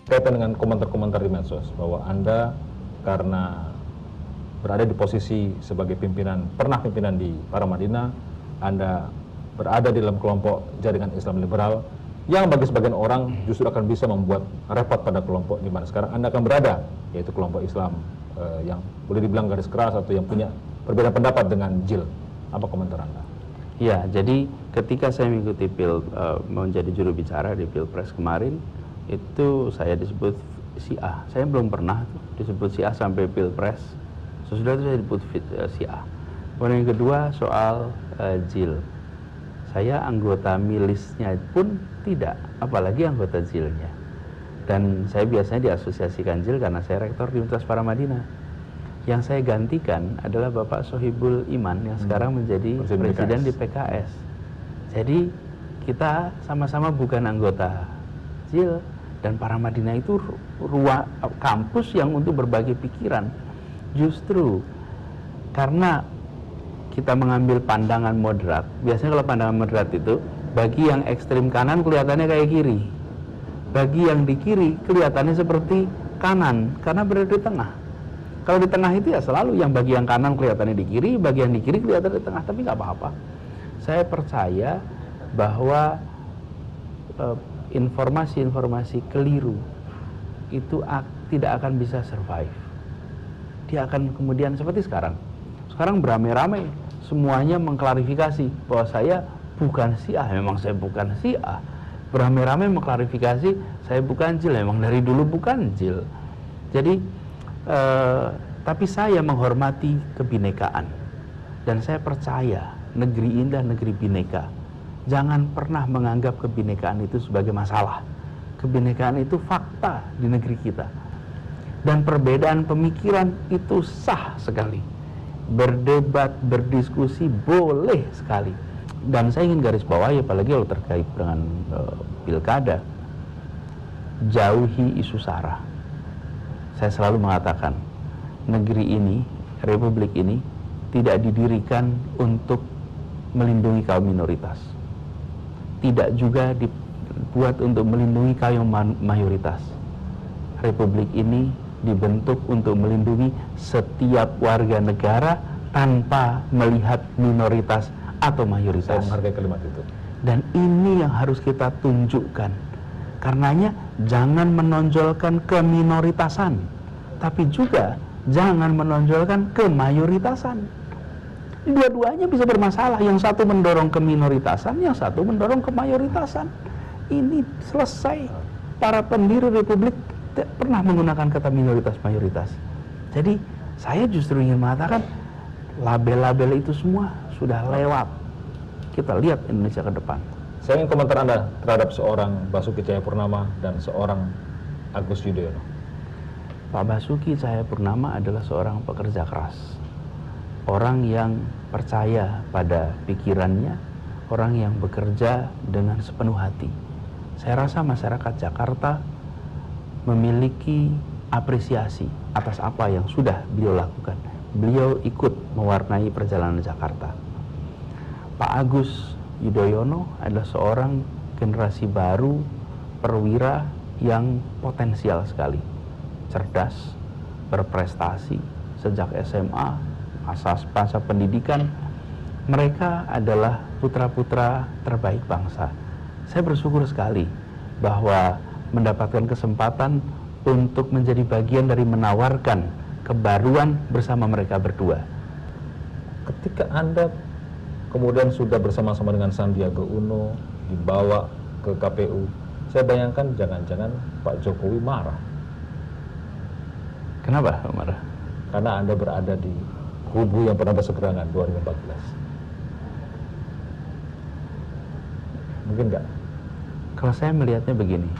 kaitan dengan komentar-komentar di medsos bahwa Anda karena berada di posisi sebagai pimpinan, pernah pimpinan di Paramadina, Anda berada di dalam kelompok jaringan Islam liberal yang bagi sebagian orang justru akan bisa membuat repot pada kelompok di mana sekarang Anda akan berada, yaitu kelompok Islam yang boleh dibilang garis keras atau yang punya perbedaan pendapat dengan JIL. Apa komentar Anda? Ya, jadi ketika saya mengikuti menjadi juru bicara di Pilpres kemarin, itu saya disebut Syiah. Saya belum pernah disebut Syiah sampai Pilpres. Sesudah itu saya disebut Syiah. Kemudian yang kedua soal JIL. Saya anggota milisnya pun tidak, apalagi anggota JIL-nya. Dan saya biasanya diasosiasikan JIL karena saya rektor di Universitas Paramadina. Yang saya gantikan adalah Bapak Sohibul Iman yang sekarang menjadi presiden di PKS. Jadi kita sama-sama bukan anggota JIL, dan Paramadina itu kampus yang untuk berbagi pikiran. Justru karena kita mengambil pandangan moderat, biasanya kalau pandangan moderat itu bagi yang ekstrim kanan kelihatannya kayak kiri, bagi yang di kiri kelihatannya seperti kanan karena berada di tengah. Kalau di tengah itu ya selalu yang bagi yang kanan kelihatannya di kiri, bagi yang di kiri kelihatan di tengah, tapi nggak apa-apa. Saya percaya bahwa informasi-informasi keliru itu tidak akan bisa survive. Dia akan kemudian seperti sekarang. Sekarang beramai-ramai semuanya mengklarifikasi bahwa saya bukan Syiah, memang saya bukan Syiah. Beramai-ramai mengklarifikasi saya bukan JIL, memang dari dulu bukan JIL. Jadi tapi saya menghormati kebinekaan dan saya percaya negeri ini adalah negeri bineka. Jangan pernah menganggap kebinekaan itu sebagai masalah. Kebinekaan itu fakta di negeri kita. Dan perbedaan pemikiran itu sah sekali. Berdebat, berdiskusi boleh sekali. Dan saya ingin garis bawahi, apalagi kalau terkait dengan pilkada, jauhi isu sara. Saya selalu mengatakan, negeri ini, republik ini, tidak didirikan untuk melindungi kaum minoritas. Tidak juga dibuat untuk melindungi kaum mayoritas. Republik ini dibentuk untuk melindungi setiap warga negara tanpa melihat minoritas atau mayoritas. Saya menghargai kalimat itu. Dan ini yang harus kita tunjukkan. Karenanya jangan menonjolkan keminoritasan, tapi juga jangan menonjolkan kemayoritasan. Dua-duanya bisa bermasalah. Yang satu mendorong keminoritasan, yang satu mendorong kemayoritasan. Ini selesai. Para pendiri republik tidak pernah menggunakan kata minoritas mayoritas. Jadi saya justru ingin mengatakan label-label itu semua sudah lewat. Kita lihat Indonesia ke depan. Saya ingin komentar Anda terhadap seorang Basuki Cahayapurnama dan seorang Agus Yudhoyono. Pak Basuki Cahayapurnama adalah seorang pekerja keras. Orang yang percaya pada pikirannya, orang yang bekerja dengan sepenuh hati. Saya rasa masyarakat Jakarta memiliki apresiasi atas apa yang sudah beliau lakukan. Beliau ikut mewarnai perjalanan Jakarta. Pak Agus Yudhoyono adalah seorang generasi baru perwira yang potensial sekali. Cerdas, berprestasi sejak SMA, masa pendidikan. Mereka adalah putra-putra terbaik bangsa. Saya bersyukur sekali bahwa mendapatkan kesempatan untuk menjadi bagian dari menawarkan kebaruan bersama mereka berdua. Ketika Anda kemudian sudah bersama-sama dengan Sandiaga Uno dibawa ke KPU, saya bayangkan jangan-jangan Pak Jokowi marah. Kenapa marah? Karena Anda berada di kubu yang pernah berseberangan 2014. Mungkin enggak? Kalau saya melihatnya begini,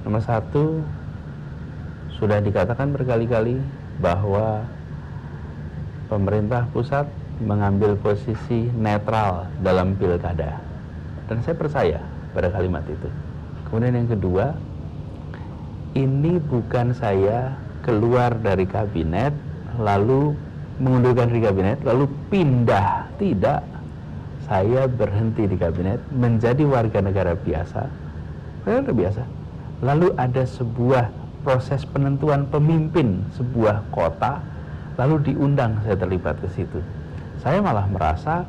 nomor satu, sudah dikatakan berkali-kali bahwa pemerintah pusat mengambil posisi netral dalam pilkada. Dan saya percaya pada kalimat itu. Kemudian yang kedua, ini bukan saya keluar dari kabinet, lalu mengundurkan diri kabinet, lalu pindah. Tidak. Saya berhenti di kabinet, menjadi warga negara biasa. Warga negara biasa. lalu ada sebuah proses penentuan pemimpin sebuah kota, lalu diundang saya terlibat ke situ. Saya malah merasa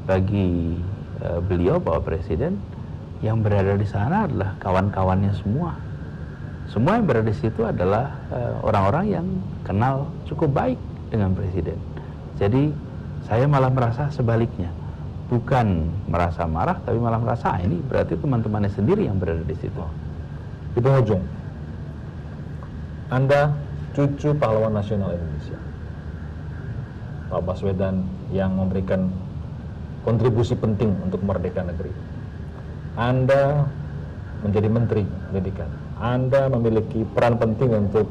bagi beliau, Bapak Presiden, yang berada di sana adalah kawan-kawannya semua. Semua yang berada di situ adalah orang-orang yang kenal cukup baik dengan Presiden. Jadi saya malah merasa sebaliknya. Bukan merasa marah, tapi malah merasa ini berarti teman-temannya sendiri yang berada di situ. Di penghujung, Anda cucu pahlawan nasional Indonesia, Pak Baswedan, yang memberikan kontribusi penting untuk kemerdekaan negeri. Anda menjadi Menteri Pendidikan. Anda memiliki peran penting untuk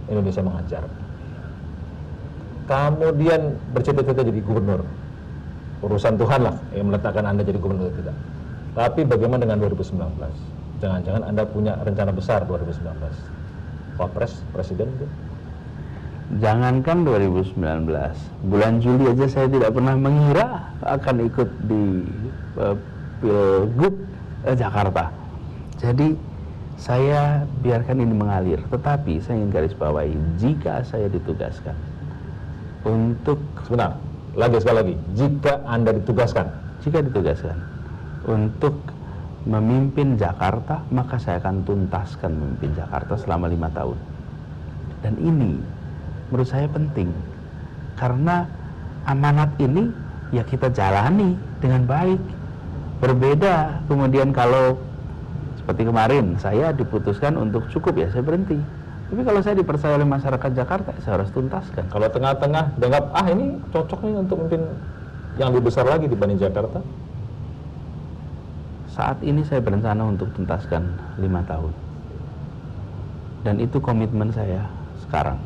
Indonesia mengajar. Kemudian bercita-cita jadi gubernur. Urusan Tuhan lah yang meletakkan Anda jadi gubernur atau tidak. Tapi bagaimana dengan 2019? Jangan-jangan Anda punya rencana besar 2019? Wapres, Presiden itu? Jangankan 2019, bulan Juli aja saya tidak pernah mengira akan ikut di Pilgub Jakarta. Jadi saya biarkan ini mengalir. Tetapi saya ingin garis bawahi, jika saya ditugaskan untuk... Sebentar, sekali lagi, jika Anda ditugaskan untuk memimpin Jakarta, maka saya akan tuntaskan memimpin Jakarta selama 5 tahun. Dan ini menurut saya penting, karena amanat ini ya kita jalani dengan baik. Berbeda kemudian kalau seperti kemarin saya diputuskan untuk cukup, ya saya berhenti. Tapi kalau saya dipercaya oleh masyarakat Jakarta, saya harus tuntaskan. Kalau tengah-tengah dianggap, ini cocok nih untuk memimpin yang lebih besar lagi dibanding Jakarta? Saat ini saya berencana untuk tuntaskan 5 tahun. Dan itu komitmen saya sekarang.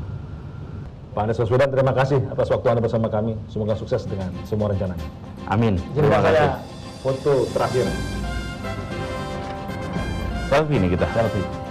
Pak Anies Baswedan, terima kasih atas waktu Anda bersama kami. Semoga sukses dengan semua rencananya. Amin. Terima kasih. Foto terakhir. Selfie nih kita. Selfie.